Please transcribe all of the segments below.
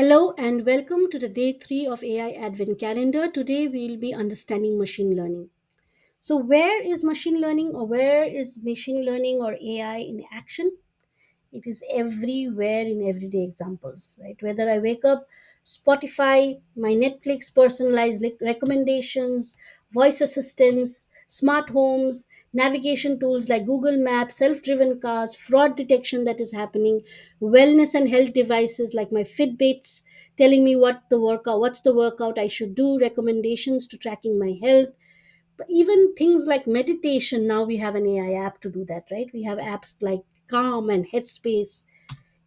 Hello and welcome to the day 3 of AI Advent Calendar. Today we'll be understanding machine learning. So, where is machine learning or where is machine learning or AI in action? It is everywhere in everyday examples, right? Whether I wake up, Spotify, my Netflix personalized recommendations, voice assistants, smart homes, navigation tools like Google Maps, self-driven cars, fraud detection that is happening, wellness and health devices like my Fitbits telling me what's the workout I should do, recommendations to tracking my health, but even things like meditation. Now we have an AI app to do that, right? We have apps like Calm and Headspace.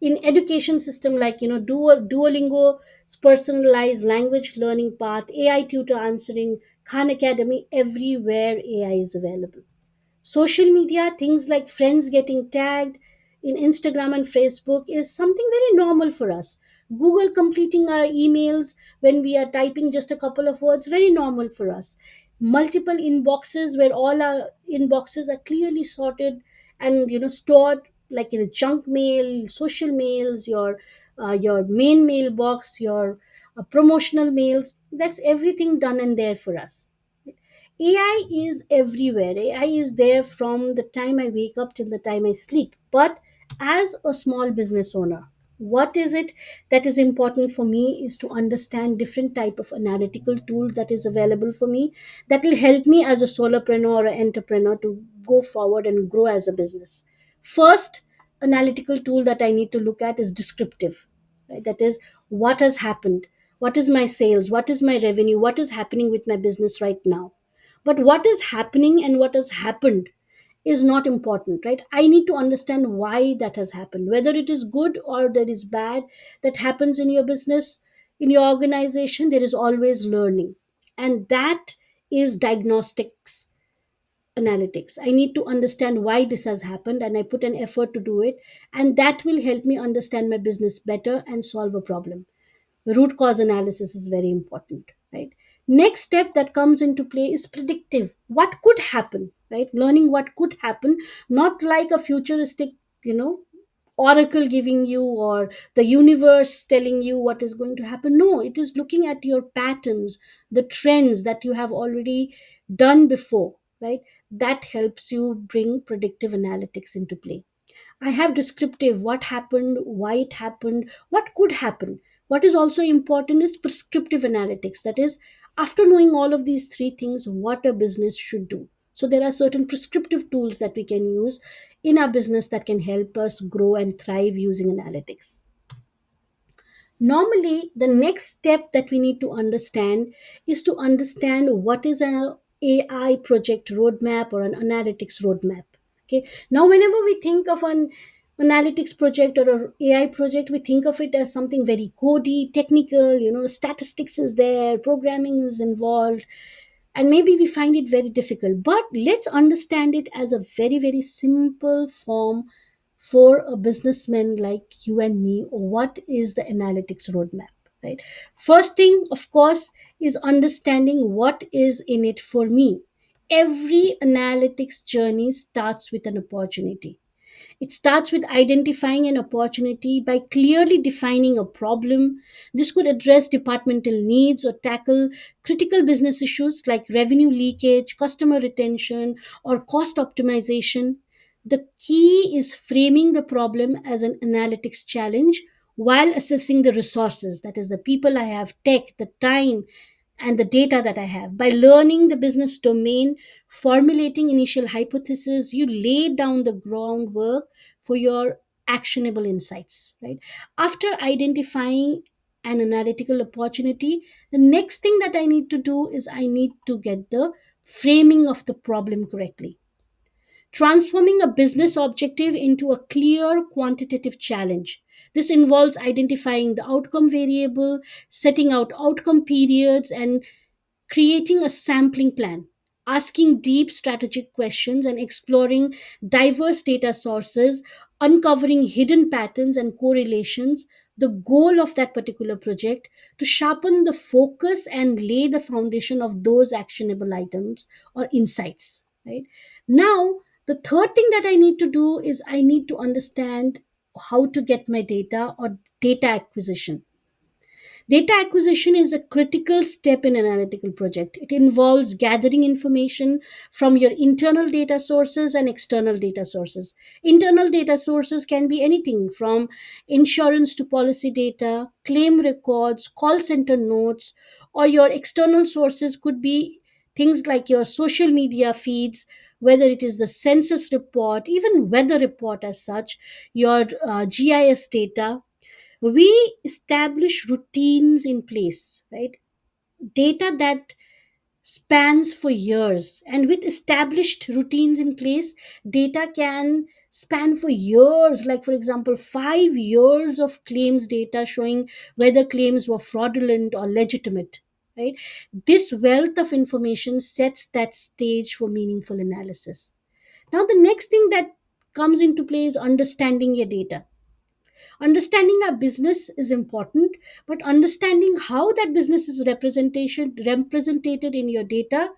In education system like Duolingo's personalized language learning path, AI tutor answering, Khan Academy, everywhere AI is available. Social media, things like friends getting tagged in Instagram and Facebook is something very normal for us. Google completing our emails when we are typing just a couple of words, very normal for us. Multiple inboxes where all our inboxes are clearly sorted and stored, like in a junk mail, social mails, your main mailbox, your promotional mails. That's everything done and there for us. AI is everywhere. AI is there from the time I wake up till the time I sleep. But as a small business owner, what is it that is important for me is to understand different type of analytical tools that is available for me that will help me as a solopreneur or an entrepreneur to go forward and grow as a business. First analytical tool that I need to look at is descriptive, right? That is, what has happened, what is my sales, what is my revenue, what is happening with my business right now. But what is happening and what has happened is not important, right? I need to understand why that has happened, whether it is good or there is bad that happens in your business, in your organization. There is always learning, and that is diagnostics analytics. I need to understand why this has happened and I put an effort to do it, and that will help me understand my business better and solve a problem. Root cause analysis is very important, right? Next step that comes into play is predictive. What could happen, right? Learning what could happen, not like a futuristic, you know oracle giving you, or the universe telling you what is going to happen. No, it is looking at your patterns, the trends that you have already done before, right? That helps you bring predictive analytics into play. I have descriptive, what happened, why it happened, what could happen. What is also important is prescriptive analytics. That is, after knowing all of these three things, what a business should do. So there are certain prescriptive tools that we can use in our business that can help us grow and thrive using analytics. Normally, the next step that we need to understand is to understand what is an AI project roadmap or an analytics roadmap. Okay. Now, whenever we think of an analytics project or an AI project, we think of it as something very codey, technical. Statistics is there, programming is involved, and maybe we find it very difficult. But let's understand it as a very, very simple form for a businessman like you and me. What is the analytics roadmap, right? First thing, of course, is understanding what is in it for me. Every analytics journey starts with an opportunity. It starts with identifying an opportunity by clearly defining a problem. This could address departmental needs or tackle critical business issues like revenue leakage, customer retention, or cost optimization. The key is framing the problem as an analytics challenge while assessing the resources, that is, the people I have, tech, the time, and the data that I have. By learning the business domain, formulating initial hypotheses, you lay down the groundwork for your actionable insights, right? After identifying an analytical opportunity, the next thing that I need to do is I need to get the framing of the problem correctly. Transforming a business objective into a clear quantitative challenge. This involves identifying the outcome variable, setting out outcome periods, and creating a sampling plan, asking deep strategic questions, and exploring diverse data sources, uncovering hidden patterns and correlations. The goal of that particular project to sharpen the focus and lay the foundation of those actionable items or insights. Right now, the third thing that I need to do is I need to understand how to get my data or data acquisition. Data acquisition is a critical step in an analytical project. It involves gathering information from your internal data sources and external data sources. Internal data sources can be anything from insurance to policy data, claim records, call center notes, or your external sources could be things like your social media feeds, whether it is the census report, even weather report as such, your GIS data. We establish routines in place, right? Data that spans for years, and with established routines in place, data can span for years, like for example 5 years of claims data showing whether claims were fraudulent or legitimate, right? This wealth of information sets that stage for meaningful analysis. Now the next thing that comes into play is understanding your data. Understanding our business is important, but understanding how that business is represented in your data,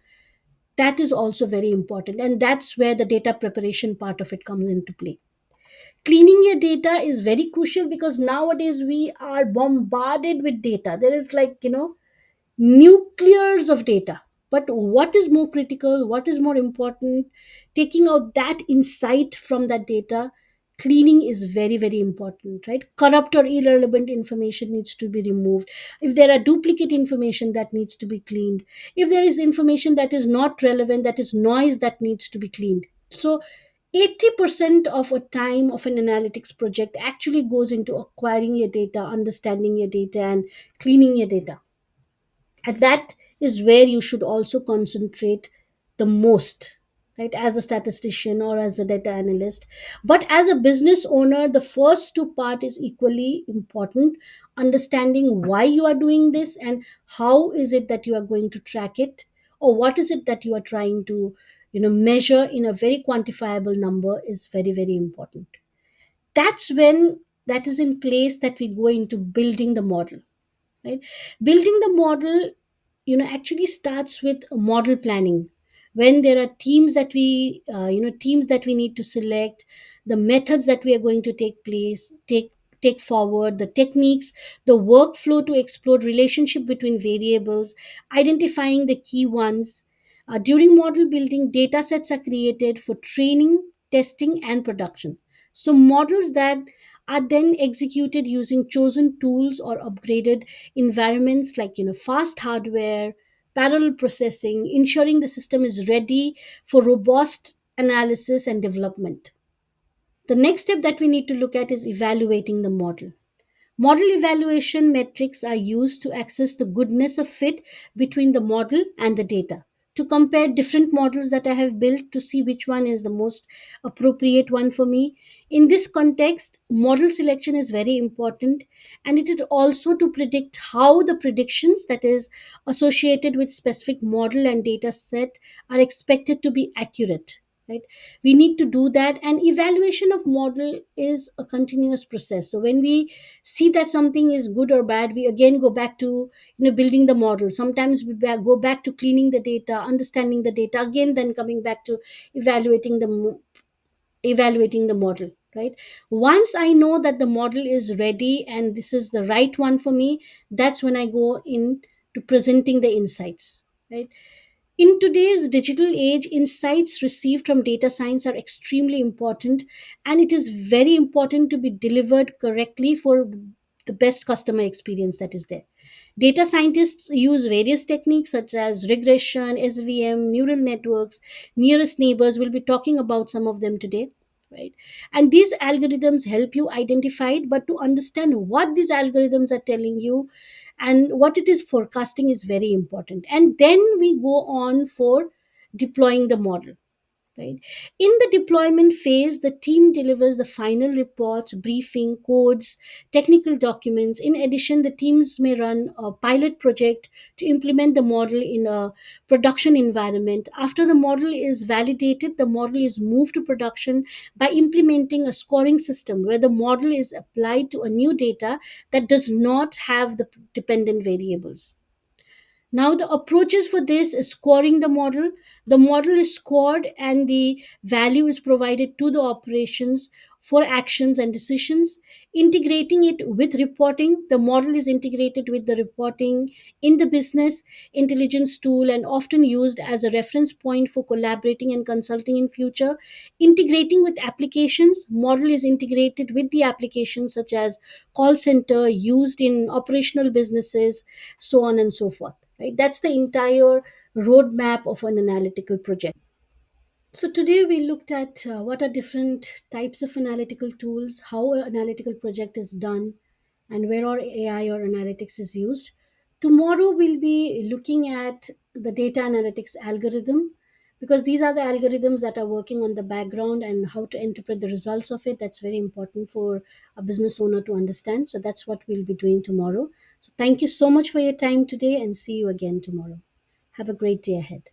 that is also very important, and that's where the data preparation part of it comes into play. Cleaning your data is very crucial because nowadays we are bombarded with data. There is, like, nuclears of data. But what is more critical, what is more important, taking out that insight from that data, cleaning is very, very important, right? Corrupt or irrelevant information needs to be removed. If there are duplicate information, that needs to be cleaned. If there is information that is not relevant, that is noise, that needs to be cleaned. So 80% of a time of an analytics project actually goes into acquiring your data, understanding your data, and cleaning your data. And that is where you should also concentrate the most, right, as a statistician or as a data analyst. But as a business owner, the first two part is equally important. Understanding why you are doing this and how is it that you are going to track it, or what is it that you are trying to measure in a very quantifiable number is very, very important. That's when that is in place that we go into building the model, right? Building the model actually starts with model planning. When there are teams that we need to select, the methods that we are going to take forward, the techniques, the workflow to explore relationship between variables, identifying the key ones. During model building, data sets are created for training, testing, and production. So models that are then executed using chosen tools or upgraded environments, like fast hardware, parallel processing, ensuring the system is ready for robust analysis and development. The next step that we need to look at is evaluating the model. Model evaluation metrics are used to assess the goodness of fit between the model and the data, to compare different models that I have built to see which one is the most appropriate one for me. In this context, model selection is very important, and it is also to predict how the predictions that is associated with specific model and data set are expected to be accurate. Right, we need to do that, and evaluation of model is a continuous process. So when we see that something is good or bad, we again go back to building the model. Sometimes we go back to cleaning the data, understanding the data again, then coming back to evaluating evaluating the model, right? Once I know that the model is ready and this is the right one for me, that's when I go in to presenting the insights, right? In today's digital age, insights received from data science are extremely important, and it is very important to be delivered correctly for the best customer experience that is there. Data scientists use various techniques such as regression, SVM, neural networks, nearest neighbors. We'll be talking about some of them today, right? And these algorithms help you identify it, but to understand what these algorithms are telling you and what it is forecasting is very important. And then we go on for deploying the model, right? In the deployment phase, the team delivers the final reports, briefing, codes, technical documents. In addition, the teams may run a pilot project to implement the model in a production environment. After the model is validated, the model is moved to production by implementing a scoring system where the model is applied to a new data that does not have the dependent variables. Now, the approaches for this is scoring the model. The model is scored and the value is provided to the operations for actions and decisions, integrating it with reporting. The model is integrated with the reporting in the business intelligence tool and often used as a reference point for collaborating and consulting in future. Integrating with applications, model is integrated with the applications such as call center used in operational businesses, so on and so forth. Right? That's the entire roadmap of an analytical project. So today we looked at what are different types of analytical tools, how an analytical project is done, and where our AI or analytics is used. Tomorrow we'll be looking at the data analytics algorithm, because these are the algorithms that are working on the background and how to interpret the results of it. That's very important for a business owner to understand. So that's what we'll be doing tomorrow. So thank you so much for your time today and see you again tomorrow. Have a great day ahead.